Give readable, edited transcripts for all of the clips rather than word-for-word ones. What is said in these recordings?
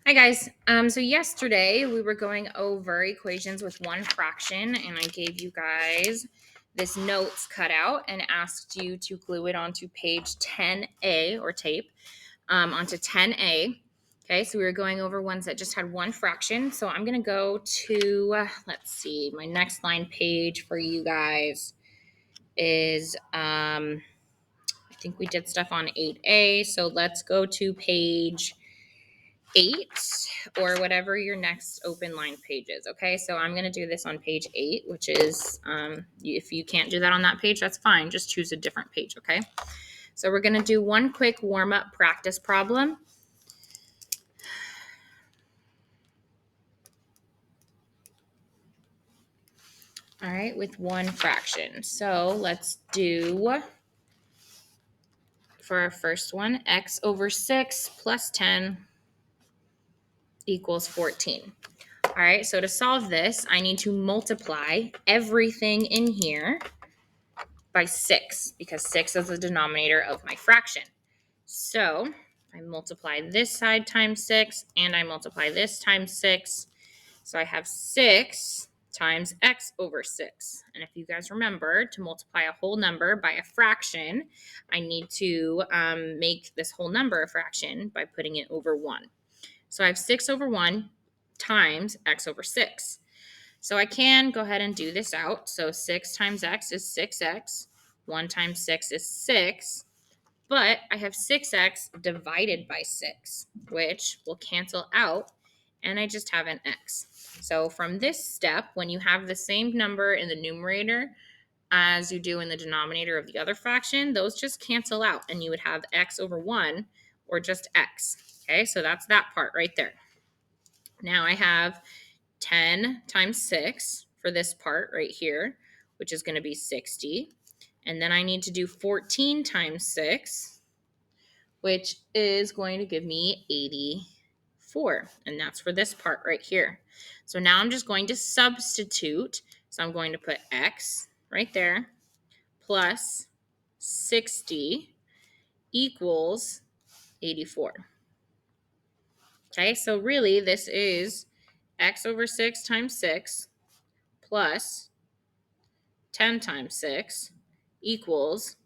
Hi guys. So yesterday we were going over equations with one fraction, and I gave you guys this notes cut out and asked you to glue it onto page 10A or tape onto 10A. Okay, so we were going over ones that just had one fraction. So I'm going to go to, let's see, my next line page for you guys is, I think we did stuff on 8A. So let's go to page 8 or whatever your next open line page is. Okay, so I'm going to do this on page 8, which is if you can't do that on that page, that's fine. Just choose a different page. Okay, so we're going to do one quick warm up practice problem. All right, with one fraction. So let's do, for our first one, x over 6 plus 10 equals 14. All right, so to solve this, I need to multiply everything in here by 6 because 6 is the denominator of my fraction. So I multiply this side times 6 and I multiply this times 6. So I have 6 times x over 6. And if you guys remember, to multiply a whole number by a fraction, I need to make this whole number a fraction by putting it over 1. So I have 6 over 1 times x over 6. So I can go ahead and do this out. So 6 times x is 6x. 1 times 6 is 6. But I have 6x divided by 6, which will cancel out, and I just have an x. So from this step, when you have the same number in the numerator as you do in the denominator of the other fraction, those just cancel out, and you would have x over 1 or just x. Okay, so that's that part right there. Now I have 10 times 6 for this part right here, which is going to be 60. And then I need to do 14 times 6, which is going to give me 84. And that's for this part right here. So now I'm just going to substitute. So I'm going to put x right there plus 60 equals 84. Okay, so really this is x over 6 times 6 plus 10 times 6 equals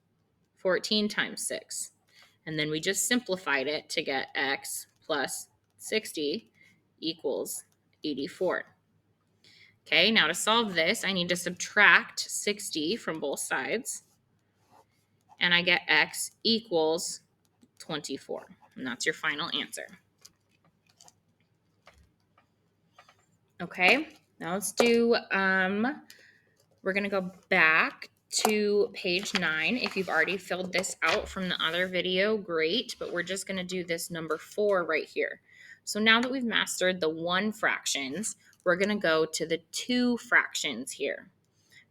14 times 6. And then we just simplified it to get x plus 60 equals 84. Okay, now to solve this, I need to subtract 60 from both sides. And I get x equals 24. And that's your final answer. Okay, now let's do, we're going to go back to page 9. If you've already filled this out from the other video, great, but we're just going to do this number 4 right here. So now that we've mastered the 1 fractions, we're going to go to the 2 fractions here.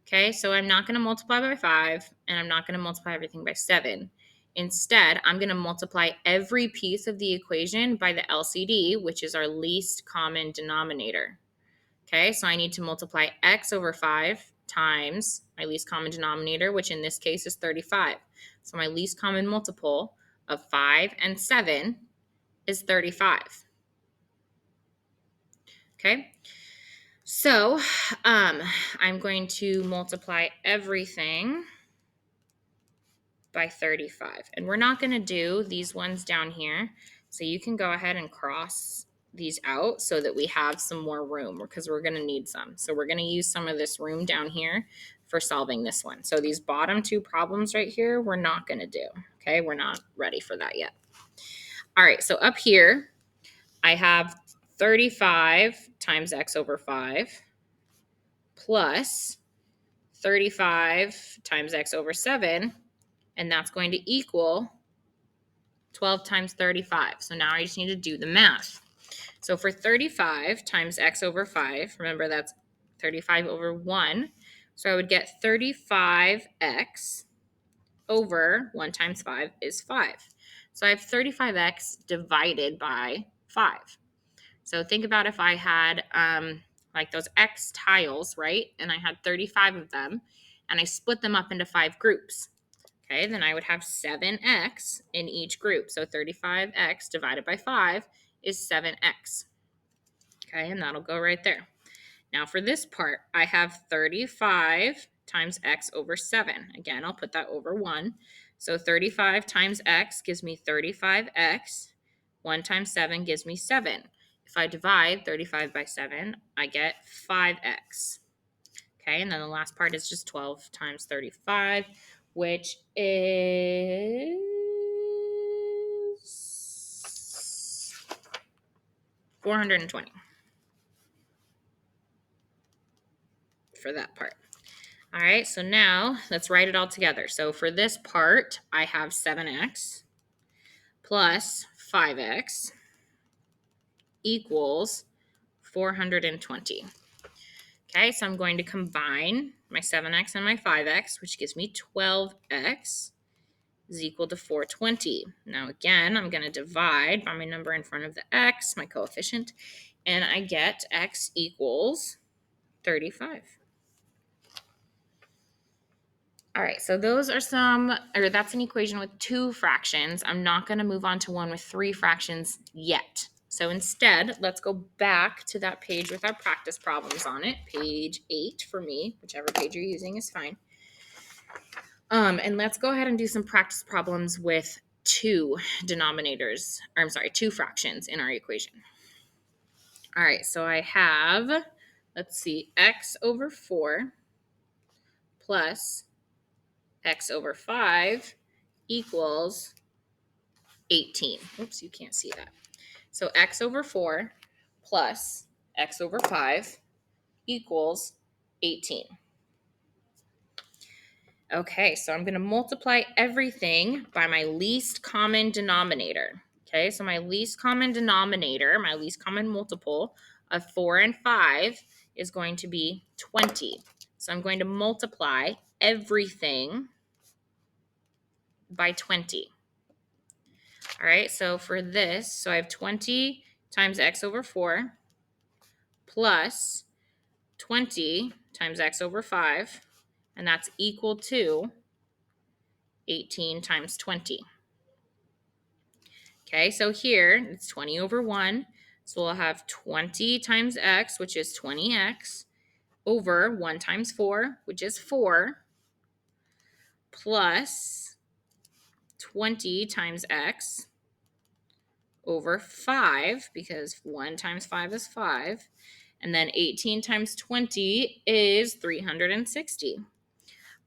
Okay, so I'm not going to multiply by 5, and I'm not going to multiply everything by 7. Instead, I'm going to multiply every piece of the equation by the LCD, which is our least common denominator. Okay, so I need to multiply x over 5 times my least common denominator, which in this case is 35. So my least common multiple of 5 and 7 is 35. Okay, so I'm going to multiply everything by 35. And we're not going to do these ones down here. So you can go ahead and cross these out so that we have some more room because we're going to need some. So we're going to use some of this room down here for solving this one. So these bottom 2 problems right here, we're not going to do. Okay, we're not ready for that yet. All right, so up here, I have 35 times x over 5 plus 35 times x over 7, and that's going to equal 12 times 35. So now I just need to do the math. So for 35 times x over 5, remember that's 35 over 1. So I would get 35x over 1 times 5 is 5. So I have 35x divided by 5. So think about if I had like those x tiles, right? And I had 35 of them, and I split them up into 5 groups. Okay, then I would have 7x in each group. So 35x divided by 5 is 7x. Okay, and that'll go right there. Now for this part, I have 35 times x over 7. Again, I'll put that over 1. So 35 times x gives me 35x. 1 times 7 gives me 7. If I divide 35 by 7, I get 5x. Okay, and then the last part is just 12 times 35, which is 420 for that part. All right, so now let's write it all together. So for this part, I have 7x plus 5x equals 420. Okay, so I'm going to combine my 7x and my 5x, which gives me 12x is equal to 420. Now again, I'm going to divide by my number in front of the x, my coefficient, and I get x equals 35. All right, so that's an equation with 2 fractions. I'm not going to move on to one with 3 fractions yet. So instead, let's go back to that page with our practice problems on it, page 8 for me, whichever page you're using is fine. And let's go ahead and do some practice problems with 2 fractions in our equation. All right, so I have, let's see, x over 4 plus x over 5 equals 18. Oops, you can't see that. So x over 4 plus x over 5 equals 18. Okay, so I'm going to multiply everything by my least common denominator. Okay, so my least common denominator, my least common multiple of 4 and 5 is going to be 20. So I'm going to multiply everything by 20. All right, so for this, so I have 20 times x over 4 plus 20 times x over 5, and that's equal to 18 times 20. Okay, so here it's 20 over 1. So we'll have 20 times x, which is 20x, over 1 times 4, which is 4, plus 20 times x over 5, because 1 times 5 is 5. And then 18 times 20 is 360.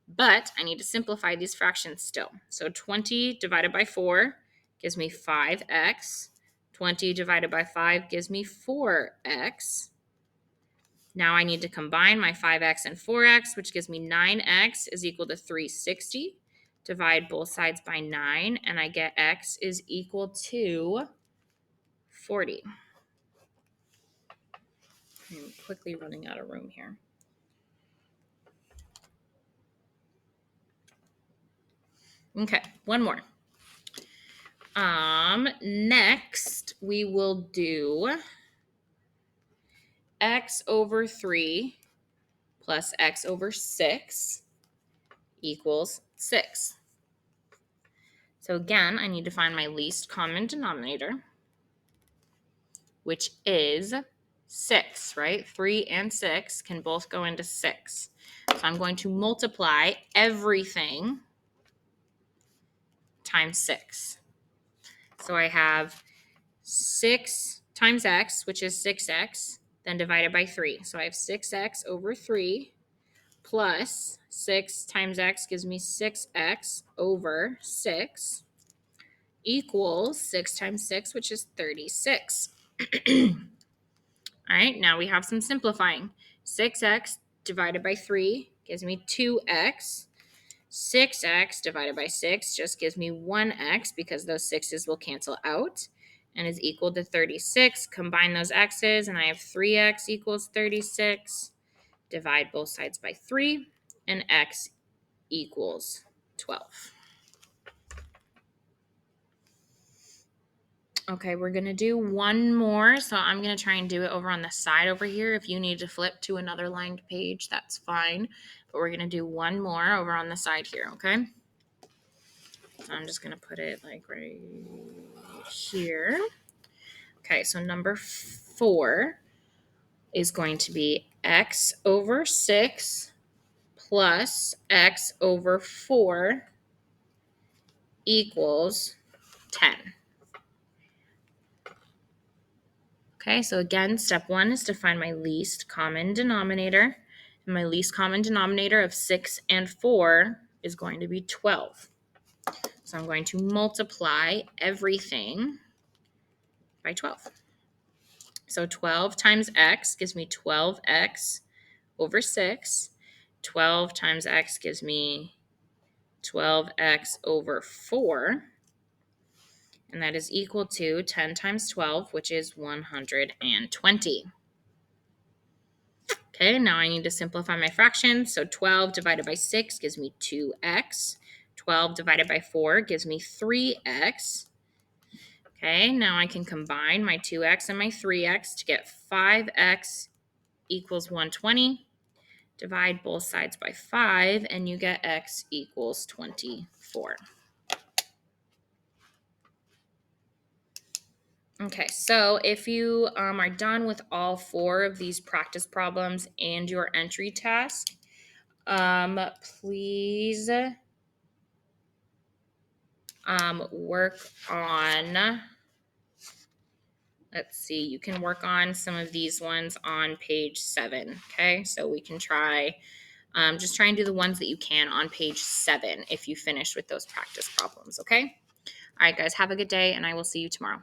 But I need to simplify these fractions still. So 20 divided by 4 gives me 5x. 20 divided by 5 gives me 4x. Now I need to combine my 5x and 4x, which gives me 9x is equal to 360. Divide both sides by 9, and I get x is equal to 40. I'm quickly running out of room here. Okay, one more. Next we will do x over 3 plus x over 6 equals 6. So again, I need to find my least common denominator, which is 6, right? 3 and 6 can both go into 6. So I'm going to multiply everything times 6. So I have 6 times x, which is 6x, then divided by 3. So I have 6x over 3 plus 6 times x gives me 6x over 6 equals 6 times 6, which is 36. All right, now we have some simplifying. 6x divided by 3 gives me 2x. 6x divided by 6 just gives me 1x because those 6's will cancel out and is equal to 36. Combine those x's and I have 3x equals 36. Divide both sides by 3 and x equals 12. Okay, we're going to do one more. So I'm going to try and do it over on the side over here. If you need to flip to another lined page, that's fine. But we're going to do one more over on the side here, okay? So I'm just going to put it like right here. Okay, so number 4 is going to be x over 6 plus x over 4 equals 10. Okay, so again, step 1 is to find my least common denominator. And my least common denominator of 6 and 4 is going to be 12. So I'm going to multiply everything by 12. So 12 times x gives me 12x over 6. 12 times x gives me 12x over 4. And that is equal to 10 times 12, which is 120. Okay, now I need to simplify my fractions. So 12 divided by 6 gives me 2x. 12 divided by 4 gives me 3x. Okay, now I can combine my 2x and my 3x to get 5x equals 120. Divide both sides by 5, and you get x equals 24. Okay, so if you are done with all 4 of these practice problems and your entry task, please work on, let's see, you can work on some of these ones on page 7, okay? So we can try, just try and do the ones that you can on page 7 if you finish with those practice problems, okay? All right, guys, have a good day, and I will see you tomorrow.